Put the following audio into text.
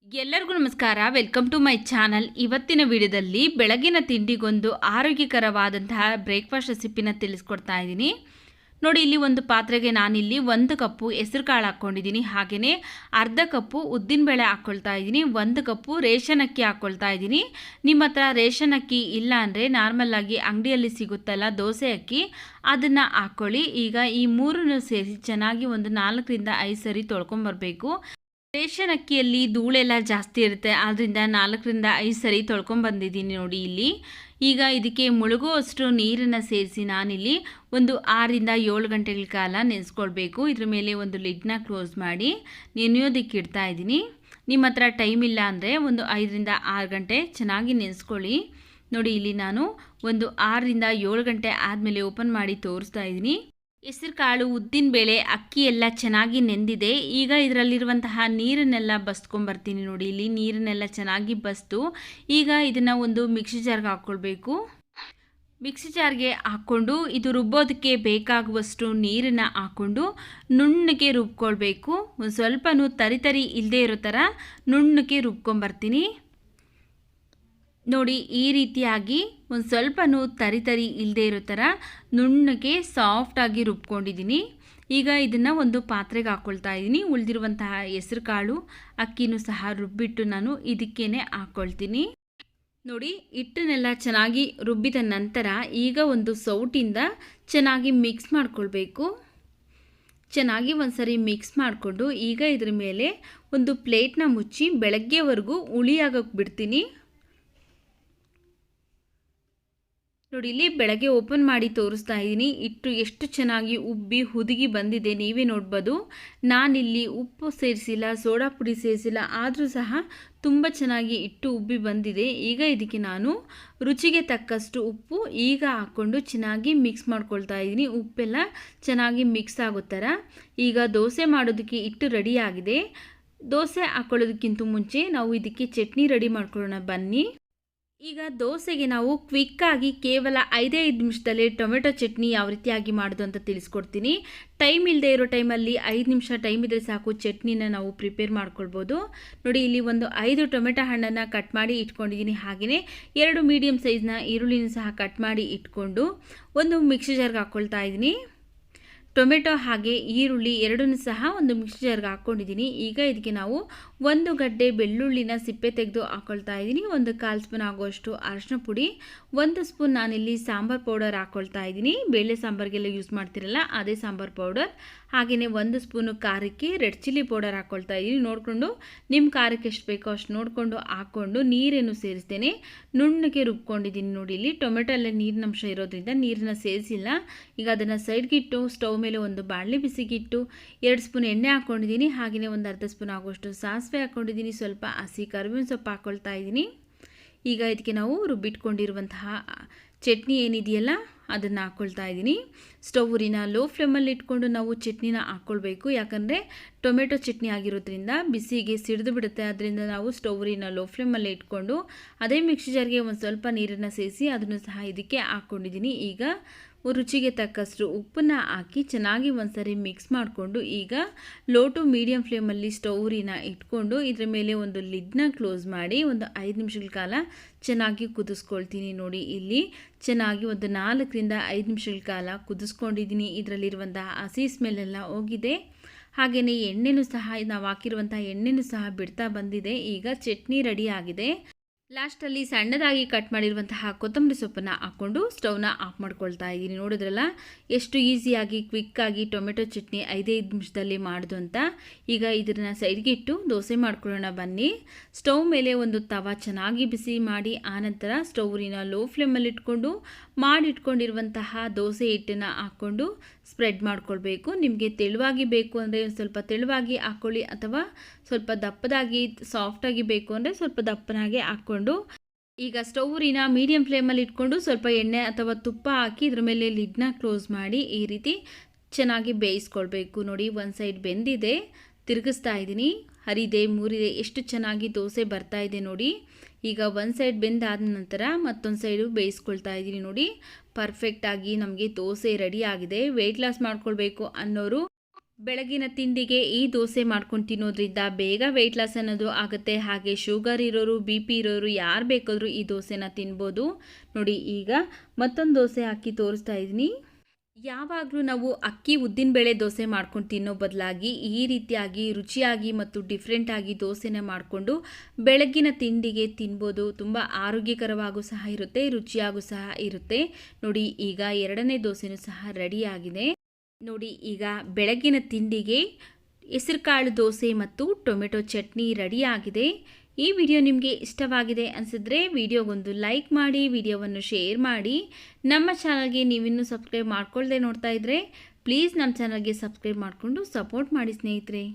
ಎಲ್ಲರಿಗೂ ನಮಸ್ಕಾರ. Welcome to my channel. ಇವತ್ತಿನ ವಿಡಿಯೋದಲ್ಲಿ ಬೆಳಗಿನ ತಿಂಡಿಗೊಂದು ಆರೋಗ್ಯಕರವಾದಂತಹ ಬ್ರೇಕ್ಫಾಸ್ಟ್ ರೆಸಿಪಿನ ತಿಳಿಸ್ಕೊಡ್ತಾ ಇದ್ದೀನಿ. ನೋಡಿ, ಇಲ್ಲಿ ಒಂದು ಪಾತ್ರೆಗೆ ನಾನಿಲ್ಲಿ 1 ಕಪ್ಪು ಹೆಸರು ಕಾಳು ಹಾಕ್ಕೊಂಡಿದ್ದೀನಿ. ಹಾಗೆಯೇ ಅರ್ಧ ಕಪ್ಪು ಉದ್ದಿನಬೇಳೆ ಹಾಕ್ಕೊಳ್ತಾ ಇದ್ದೀನಿ. 1 ಕಪ್ಪು ರೇಷನ್ ಅಕ್ಕಿ ಹಾಕ್ಕೊಳ್ತಾ ಇದ್ದೀನಿ. ನಿಮ್ಮ ಹತ್ರ ರೇಷನ್ ಅಕ್ಕಿ ಇಲ್ಲ ಅಂದರೆ ನಾರ್ಮಲ್ಲಾಗಿ ಅಂಗಡಿಯಲ್ಲಿ ಸಿಗುತ್ತಲ್ಲ ದೋಸೆ ಅಕ್ಕಿ, ಅದನ್ನು ಹಾಕ್ಕೊಳ್ಳಿ. ಈಗ ಈ ಮೂರನ್ನು ಸೇರಿಸಿ ಚೆನ್ನಾಗಿ ಒಂದು 4 ರಿಂದ 5 ಸರಿ ತೊಳ್ಕೊಂಬರ್ಬೇಕು. ರೇಷನ್ ಅಕ್ಕಿಯಲ್ಲಿ ಧೂಳೆಲ್ಲ ಜಾಸ್ತಿ ಇರುತ್ತೆ, ಆದ್ದರಿಂದ 4 ರಿಂದ 5 ಸರಿ ತೊಳ್ಕೊಂಬಂದಿದ್ದೀನಿ ನೋಡಿ ಇಲ್ಲಿ. ಈಗ ಇದಕ್ಕೆ ಮುಳುಗುವಷ್ಟು ನೀರನ್ನು ಸೇರಿಸಿ ನಾನಿಲ್ಲಿ ಒಂದು 6 ರಿಂದ 7 ಗಂಟೆಗಳ ಕಾಲ ನೆನೆಸ್ಕೊಳ್ಬೇಕು. ಇದ್ರ ಮೇಲೆ ಒಂದು ಲಿಡ್ನ ಕ್ಲೋಸ್ ಮಾಡಿ ನೆನೆಯೋದಕ್ಕೆ ಇಡ್ತಾ ಇದ್ದೀನಿ. ನಿಮ್ಮ ಹತ್ರ ಟೈಮ್ ಇಲ್ಲ ಅಂದರೆ ಒಂದು 5 ರಿಂದ 6 ಗಂಟೆ ಚೆನ್ನಾಗಿ ನೆನೆಸ್ಕೊಳ್ಳಿ. ನೋಡಿ, ಇಲ್ಲಿ ನಾನು ಒಂದು 6 ರಿಂದ 7 ಗಂಟೆ ಆದಮೇಲೆ ಓಪನ್ ಮಾಡಿ ತೋರಿಸ್ತಾ ಇದ್ದೀನಿ. ಹೆಸರು ಕಾಳು, ಉದ್ದಿನಬೇಳೆ, ಅಕ್ಕಿ ಎಲ್ಲ ಚೆನ್ನಾಗಿ ನೆಂದಿದೆ. ಈಗ ಇದರಲ್ಲಿರುವಂತಹ ನೀರನ್ನೆಲ್ಲ ಬಸ್ಕೊಂಬರ್ತೀನಿ. ನೋಡಿ, ಇಲ್ಲಿ ನೀರನ್ನೆಲ್ಲ ಚೆನ್ನಾಗಿ ಬಸ್ತು ಈಗ ಇದನ್ನು ಒಂದು ಮಿಕ್ಸಿ ಜಾರ್ಗೆ ಹಾಕ್ಕೊಳ್ಬೇಕು. ಮಿಕ್ಸಿ ಜಾರ್ಗೆ ಹಾಕ್ಕೊಂಡು ಇದು ರುಬ್ಬೋದಕ್ಕೆ ಬೇಕಾಗುವಷ್ಟು ನೀರನ್ನು ಹಾಕ್ಕೊಂಡು ನುಣ್ಣಗೆ ರುಬ್ಕೊಳ್ಬೇಕು. ಒಂದು ಸ್ವಲ್ಪನೂ ತರಿ ಇಲ್ಲದೆ ಇರೋ ಥರ ನುಣ್ಣಗೆ ರುಬ್ಕೊಂಬರ್ತೀನಿ. ನೋಡಿ, ಈ ರೀತಿಯಾಗಿ ಒಂದು ಸ್ವಲ್ಪನೂ ತರಿ ಇಲ್ಲದೆ ಇರೋ ಥರ ನುಣ್ಣಗೆ ಸಾಫ್ಟಾಗಿ ರುಬ್ಕೊಂಡಿದ್ದೀನಿ. ಈಗ ಇದನ್ನು ಒಂದು ಪಾತ್ರೆಗೆ ಹಾಕ್ಕೊಳ್ತಾ ಇದ್ದೀನಿ. ಉಳಿದಿರುವಂತಹ ಹೆಸರು ಕಾಳು, ಅಕ್ಕಿನೂ ಸಹ ರುಬ್ಬಿಟ್ಟು ನಾನು ಇದಕ್ಕೇ ಹಾಕ್ಕೊಳ್ತೀನಿ. ನೋಡಿ, ಹಿಟ್ಟನ್ನೆಲ್ಲ ಚೆನ್ನಾಗಿ ರುಬ್ಬಿದ ನಂತರ ಈಗ ಒಂದು ಸೌಟಿಂದ ಚೆನ್ನಾಗಿ ಮಿಕ್ಸ್ ಮಾಡ್ಕೊಳ್ಬೇಕು. ಚೆನ್ನಾಗಿ ಒಂದು ಸರಿ ಮಿಕ್ಸ್ ಮಾಡಿಕೊಂಡು ಈಗ ಇದ್ರ ಮೇಲೆ ಒಂದು ಪ್ಲೇಟ್ನ ಮುಚ್ಚಿ ಬೆಳಗ್ಗೆವರೆಗೂ ಹುಳಿಯಾಗೋಕ್ಕೆ ಬಿಡ್ತೀನಿ. ನೋಡಿ, ಇಲ್ಲಿ ಬೆಳಗ್ಗೆ ಓಪನ್ ಮಾಡಿ ತೋರಿಸ್ತಾ ಇದ್ದೀನಿ. ಹಿಟ್ಟು ಎಷ್ಟು ಚೆನ್ನಾಗಿ ಉಬ್ಬಿ ಹುದುಗಿ ಬಂದಿದೆ ನೀವೇ ನೋಡ್ಬೋದು. ನಾನಿಲ್ಲಿ ಉಪ್ಪು ಸೇರಿಸಿಲ್ಲ, ಸೋಡಾ ಪುಡಿ ಸೇರಿಸಿಲ್ಲ, ಆದರೂ ಸಹ ತುಂಬ ಚೆನ್ನಾಗಿ ಹಿಟ್ಟು ಉಬ್ಬಿ ಬಂದಿದೆ. ಈಗ ಇದಕ್ಕೆ ನಾನು ರುಚಿಗೆ ತಕ್ಕಷ್ಟು ಉಪ್ಪು ಈಗ ಹಾಕ್ಕೊಂಡು ಚೆನ್ನಾಗಿ ಮಿಕ್ಸ್ ಮಾಡ್ಕೊಳ್ತಾ ಇದ್ದೀನಿ. ಉಪ್ಪೆಲ್ಲ ಚೆನ್ನಾಗಿ ಮಿಕ್ಸ್ ಆಗೋ ಥರ. ಈಗ ದೋಸೆ ಮಾಡೋದಕ್ಕೆ ಹಿಟ್ಟು ರೆಡಿಯಾಗಿದೆ. ದೋಸೆ ಹಾಕ್ಕೊಳ್ಳೋದಕ್ಕಿಂತ ಮುಂಚೆ ನಾವು ಇದಕ್ಕೆ ಚಟ್ನಿ ರೆಡಿ ಮಾಡ್ಕೊಳ್ಳೋಣ ಬನ್ನಿ. ಈಗ ದೋಸೆಗೆ ನಾವು ಕ್ವಿಕ್ಕಾಗಿ ಕೇವಲ 5 ನಿಮಿಷದಲ್ಲಿ ಟೊಮೆಟೊ ಚಟ್ನಿ ಯಾವ ರೀತಿಯಾಗಿ ಮಾಡೋದು ಅಂತ ತಿಳಿಸ್ಕೊಡ್ತೀನಿ. ಟೈಮ್ ಇಲ್ಲದೆ ಇರೋ ಟೈಮಲ್ಲಿ 5 ನಿಮಿಷ ಟೈಮ್ ಇದ್ದರೆ ಸಾಕು, ಚಟ್ನಿನ ನಾವು ಪ್ರಿಪೇರ್ ಮಾಡ್ಕೊಳ್ಬೋದು. ನೋಡಿ, ಇಲ್ಲಿ ಒಂದು 5 ಟೊಮೆಟೊ ಹಣ್ಣನ್ನು ಕಟ್ ಮಾಡಿ ಇಟ್ಕೊಂಡಿದ್ದೀನಿ. ಹಾಗೆಯೇ 2 ಮೀಡಿಯಮ್ ಸೈಜ್ನ ಈರುಳ್ಳಿನ ಸಹ ಕಟ್ ಮಾಡಿ ಇಟ್ಕೊಂಡು ಒಂದು ಮಿಕ್ಸಿ ಜಾರ್ಗೆ ಹಾಕ್ಕೊಳ್ತಾ ಇದ್ದೀನಿ. ಟೊಮೆಟೊ ಹಾಗೆ ಈರುಳ್ಳಿ ಎರಡನ್ನೂ ಸಹ ಒಂದು ಮಿಕ್ಸಿ ಜಾರ್ಗೆ ಹಾಕ್ಕೊಂಡಿದ್ದೀನಿ. ಈಗ ಇದಕ್ಕೆ ನಾವು 1 ಗಡ್ಡೆ ಬೆಳ್ಳುಳ್ಳಿನ ಸಿಪ್ಪೆ ತೆಗೆದು ಹಾಕ್ಕೊಳ್ತಾ ಇದ್ದೀನಿ. 1/4 ಸ್ಪೂನ್ ಆಗುವಷ್ಟು ಅರಿಶಿನ ಪುಡಿ, 1 ಸ್ಪೂನ್ ನಾನಿಲ್ಲಿ ಸಾಂಬಾರ್ ಪೌಡರ್ ಹಾಕ್ಕೊಳ್ತಾ ಇದ್ದೀನಿ. ಬೇಳೆ ಸಾಂಬಾರಿಗೆಲ್ಲ ಯೂಸ್ ಮಾಡ್ತಿರಲ್ಲ ಅದೇ ಸಾಂಬಾರ್ ಪೌಡರ್. ಹಾಗೆಯೇ 1 ಸ್ಪೂನು ಖಾರಕ್ಕೆ ರೆಡ್ ಚಿಲ್ಲಿ ಪೌಡರ್ ಹಾಕ್ಕೊಳ್ತಾ ಇದ್ದೀನಿ. ನೋಡಿಕೊಂಡು ನಿಮ್ಮ ಖಾರಕ್ಕೆ ಎಷ್ಟು ಬೇಕೋ ಅಷ್ಟು ನೋಡಿಕೊಂಡು ಹಾಕ್ಕೊಂಡು ನೀರೇನು ಸೇರಿಸ್ತೇನೆ, ನುಣ್ಣಗೆ ರುಬ್ಕೊಂಡಿದ್ದೀನಿ. ನೋಡಿ, ಇಲ್ಲಿ ಟೊಮೆಟೊ ಎಲ್ಲ ನೀರಿನಂಶ ಇರೋದ್ರಿಂದ ನೀರನ್ನ ಸೇರಿಸಿಲ್ಲ. ಈಗ ಅದನ್ನು ಸೈಡ್ಗಿಟ್ಟು ಸ್ಟವ್ ಮೇಲೆ ಒಂದು ಬಾಣಲೆ ಬಿಸಿಗಿಟ್ಟು 2 ಸ್ಪೂನ್ ಎಣ್ಣೆ ಹಾಕ್ಕೊಂಡಿದ್ದೀನಿ. ಹಾಗೆಯೇ ಒಂದು ಅರ್ಧ ಸ್ಪೂನ್ ಆಗುವಷ್ಟು ಸಾಸಿವೆ ಹಾಕ್ಕೊಂಡಿದ್ದೀನಿ. ಸ್ವಲ್ಪ ಹಸಿ ಕರಿಬೇವಿನ ಸೊಪ್ಪು ಹಾಕ್ಕೊಳ್ತಾ ಇದ್ದೀನಿ. ಈಗ ಇದಕ್ಕೆ ನಾವು ರುಬ್ಬಿಟ್ಕೊಂಡಿರುವಂತಹ ಚಟ್ನಿ ಏನಿದೆಯಲ್ಲ ಅದನ್ನು ಹಾಕ್ಕೊಳ್ತಾ ಇದ್ದೀನಿ. ಸ್ಟವ್ ಉರಿನ ಲೋ ಫ್ಲೇಮಲ್ಲಿ ಇಟ್ಕೊಂಡು ನಾವು ಚಟ್ನಿನ ಹಾಕ್ಕೊಳ್ಬೇಕು. ಯಾಕಂದರೆ ಟೊಮೆಟೊ ಚಟ್ನಿ ಆಗಿರೋದ್ರಿಂದ ಬಿಸಿಗೆ ಸಿಡಿದು ಬಿಡುತ್ತೆ. ಅದರಿಂದ ನಾವು ಸ್ಟವ್ ಉರಿನ ಲೋ ಫ್ಲೇಮಲ್ಲಿ ಇಟ್ಕೊಂಡು ಅದೇ ಮಿಕ್ಸಿ ಜಾರ್ಗೆ ಒಂದು ಸ್ವಲ್ಪ ನೀರನ್ನು ಸೇರಿಸಿ ಅದನ್ನು ಸಹ ಇದಕ್ಕೆ ಹಾಕ್ಕೊಂಡಿದ್ದೀನಿ. ಈಗ ರುಚಿಗೆ ತಕ್ಕಷ್ಟು ಉಪ್ಪನ್ನು ಹಾಕಿ ಚೆನ್ನಾಗಿ ಒಂದ್ಸರಿ ಮಿಕ್ಸ್ ಮಾಡಿಕೊಂಡು ಈಗ ಲೋ ಟು ಮೀಡಿಯಮ್ ಫ್ಲೇಮಲ್ಲಿ ಸ್ಟವ್ ಉರಿನ ಇಟ್ಕೊಂಡು ಇದರ ಮೇಲೆ ಒಂದು ಲಿಡ್ನ ಕ್ಲೋಸ್ ಮಾಡಿ ಒಂದು 5 ನಿಮಿಷಗಳ ಕಾಲ ಚೆನ್ನಾಗಿ ಕುದಿಸ್ಕೊಳ್ತೀನಿ. ನೋಡಿ, ಇಲ್ಲಿ ಚೆನ್ನಾಗಿ ಒಂದು 4 ರಿಂದ 5 ನಿಮಿಷಗಳ ಕಾಲ ಕುದಿಸ್ಕೊಂಡಿದ್ದೀನಿ. ಇದರಲ್ಲಿರುವಂತಹ ಹಸಿ ಸ್ಮೆಲ್ಲೆಲ್ಲ ಹೋಗಿದೆ. ಹಾಗೆಯೇ ಎಣ್ಣೆನೂ ಸಹ ನಾವು ಹಾಕಿರುವಂತಹ ಎಣ್ಣೆನೂ ಸಹ ಬಿಡ್ತಾ ಬಂದಿದೆ. ಈಗ ಚಟ್ನಿ ರೆಡಿ ಆಗಿದೆ. ಲಾಸ್ಟಲ್ಲಿ ಸಣ್ಣದಾಗಿ ಕಟ್ ಮಾಡಿರುವಂತಹ ಕೊತ್ತಂಬರಿ ಸೊಪ್ಪನ್ನು ಹಾಕ್ಕೊಂಡು ಸ್ಟವ್ನ ಆಫ್ ಮಾಡ್ಕೊಳ್ತಾ ಇದ್ದೀನಿ. ನೋಡಿದ್ರಲ್ಲ ಎಷ್ಟು ಈಸಿಯಾಗಿ ಕ್ವಿಕ್ಕಾಗಿ ಟೊಮೆಟೊ ಚಟ್ನಿ 5 ನಿಮಿಷದಲ್ಲಿ ಮಾಡೋದು ಅಂತ. ಈಗ ಇದನ್ನು ಸೈಡ್ಗೆ ಇಟ್ಟು ದೋಸೆ ಮಾಡ್ಕೊಳ್ಳೋಣ ಬನ್ನಿ. ಸ್ಟವ್ ಮೇಲೆ ಒಂದು ತವ ಚೆನ್ನಾಗಿ ಬಿಸಿ ಮಾಡಿ ಆನಂತರ ಸ್ಟವ್ ಉರಿನ ಲೋ ಫ್ಲೇಮಲ್ಲಿ ಇಟ್ಕೊಂಡು ಮಾಡಿಟ್ಕೊಂಡಿರುವಂತಹ ದೋಸೆ ಹಿಟ್ಟನ್ನು ಹಾಕ್ಕೊಂಡು ಸ್ಪ್ರೆಡ್ ಮಾಡ್ಕೊಳ್ಬೇಕು. ನಿಮಗೆ ತೆಳುವಾಗಿ ಬೇಕು ಅಂದರೆ ಸ್ವಲ್ಪ ತೆಳುವಾಗಿ ಹಾಕ್ಕೊಳ್ಳಿ, ಅಥವಾ ಸ್ವಲ್ಪ ದಪ್ಪದಾಗಿ ಸಾಫ್ಟಾಗಿ ಬೇಕು ಅಂದರೆ ಸ್ವಲ್ಪ ದಪ್ಪನಾಗೆ ಹಾಕ್ಕೊಂಡು ಈಗ ಸ್ಟವ್ ಉರಿನ ಮೀಡಿಯಮ್ ಫ್ಲೇಮಲ್ಲಿ ಇಟ್ಕೊಂಡು ಸ್ವಲ್ಪ ಎಣ್ಣೆ ಅಥವಾ ತುಪ್ಪ ಹಾಕಿ ಇದ್ರ ಮೇಲೆ ಲಿಡ್ನ ಕ್ಲೋಸ್ ಮಾಡಿ ಈ ರೀತಿ ಚೆನ್ನಾಗಿ ಬೇಯಿಸ್ಕೊಳ್ಬೇಕು. ನೋಡಿ, ಒಂದು ಸೈಡ್ ಬೆಂದಿದೆ, ತಿರುಗಿಸ್ತಾ ಇದ್ದೀನಿ. ಹರಿದೆ ಮೂರಿದೆ ಎಷ್ಟು ಚೆನ್ನಾಗಿ ದೋಸೆ ಬರ್ತಾ ಇದೆ ನೋಡಿ. ಈಗ ಒಂದು ಸೈಡ್ ಬೆಂದಾದ ನಂತರ ಮತ್ತೊಂದು ಸೈಡು ಬೇಯಿಸ್ಕೊಳ್ತಾ ಇದ್ದೀನಿ. ನೋಡಿ, ಪರ್ಫೆಕ್ಟಾಗಿ ನಮಗೆ ದೋಸೆ ರೆಡಿ ಆಗಿದೆ. ವೆಯ್ಟ್ ಲಾಸ್ ಮಾಡ್ಕೊಳ್ಬೇಕು ಅನ್ನೋರು ಬೆಳಗಿನ ತಿಂಡಿಗೆ ಈ ದೋಸೆ ಮಾಡ್ಕೊಂಡು ತಿನ್ನೋದ್ರಿಂದ ಬೇಗ ವೆಯ್ಟ್ ಲಾಸ್ ಅನ್ನೋದು ಆಗುತ್ತೆ. ಹಾಗೆ ಶುಗರ್ ಇರೋರು, ಬಿ ಪಿ ಇರೋರು ಯಾರು ಬೇಕಾದರೂ ಈ ದೋಸೆನ ತಿನ್ಬೋದು. ನೋಡಿ, ಈಗ ಮತ್ತೊಂದು ದೋಸೆ ಹಾಕಿ ತೋರಿಸ್ತಾ ಇದ್ದೀನಿ. ಯಾವಾಗಲೂ ನಾವು ಅಕ್ಕಿ ಉದ್ದಿನಬೇಳೆ ದೋಸೆ ಮಾಡ್ಕೊಂಡು ತಿನ್ನೋ ಬದಲಾಗಿ ಈ ರೀತಿಯಾಗಿ ರುಚಿಯಾಗಿ ಮತ್ತು ಡಿಫ್ರೆಂಟಾಗಿ ದೋಸೆನ ಮಾಡಿಕೊಂಡು ಬೆಳಗ್ಗಿನ ತಿಂಡಿಗೆ ತಿನ್ಬೋದು. ತುಂಬ ಆರೋಗ್ಯಕರವಾಗೂ ಸಹ ಇರುತ್ತೆ, ರುಚಿಯಾಗೂ ಸಹ ಇರುತ್ತೆ. ನೋಡಿ, ಈಗ ಎರಡನೇ ದೋಸೆನೂ ಸಹ ರೆಡಿಯಾಗಿದೆ. ನೋಡಿ, ಈಗ ಬೆಳಗ್ಗಿನ ತಿಂಡಿಗೆ ಹೆಸರುಕಾಳು ದೋಸೆ ಮತ್ತು ಟೊಮೆಟೊ ಚಟ್ನಿ ರೆಡಿಯಾಗಿದೆ. ಈ ವಿಡಿಯೋ ನಿಮಗೆ ಇಷ್ಟವಾಗಿದೆ ಅನಿಸಿದ್ರೆ ವಿಡಿಯೋಗೊಂದು ಲೈಕ್ ಮಾಡಿ, ವಿಡಿಯೋವನ್ನು ಶೇರ್ ಮಾಡಿ. ನಮ್ಮ ಚಾನಲ್ಗೆ ನೀವಿನ್ನೂ ಸಬ್ಸ್ಕ್ರೈಬ್ ಮಾಡ್ಕೊಳ್ಳದೆ ನೋಡ್ತಾ ಇದ್ದರೆ ಪ್ಲೀಸ್ ನಮ್ಮ ಚಾನಲ್ಗೆ ಸಬ್ಸ್ಕ್ರೈಬ್ ಮಾಡಿಕೊಂಡು ಸಪೋರ್ಟ್ ಮಾಡಿ ಸ್ನೇಹಿತರೆ.